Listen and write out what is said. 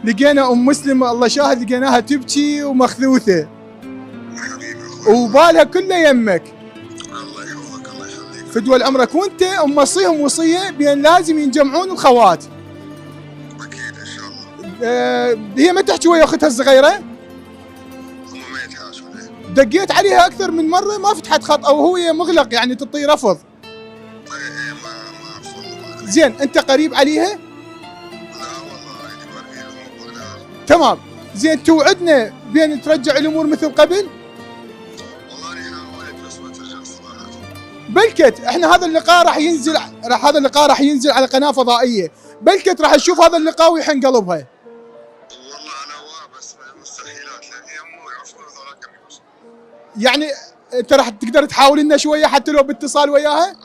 لقينا ام مسلم الله شاهد لقيناها تبكي ومخذوثه حبيبي اخوي. وبالها كله يمك الله يحفظك الله يخليك. فدول عمرك، وانت موصيهم وصيه بان لازم ينجمعون الخوات. اكيد ان شاء الله. هي ما تحكي ويا اختها الصغيره؟ هم ما يتحاشوا ليه؟ دقيت عليها اكثر من مره ما فتحت خط، او هو مغلق يعني تعطي رفض. ايه ما اعرف والله. زين انت قريب عليها؟ لا والله عادي برقي الامور لا. تمام. زين توعدنا بين ترجع الامور مثل قبل؟ والله انا حاولت بس ما ترجع صراحه. بلكت احنا هذا اللقاء راح ينزل على قناه فضائيه، بلكت راح تشوف هذا اللقاء ويحن قلبها. والله انا واعي بس مستحيلات لان هي مو يعرفون هذول كم يوصل. يعني انت راح تقدر تحاول لنا شويه حتى لو باتصال وياها؟ انا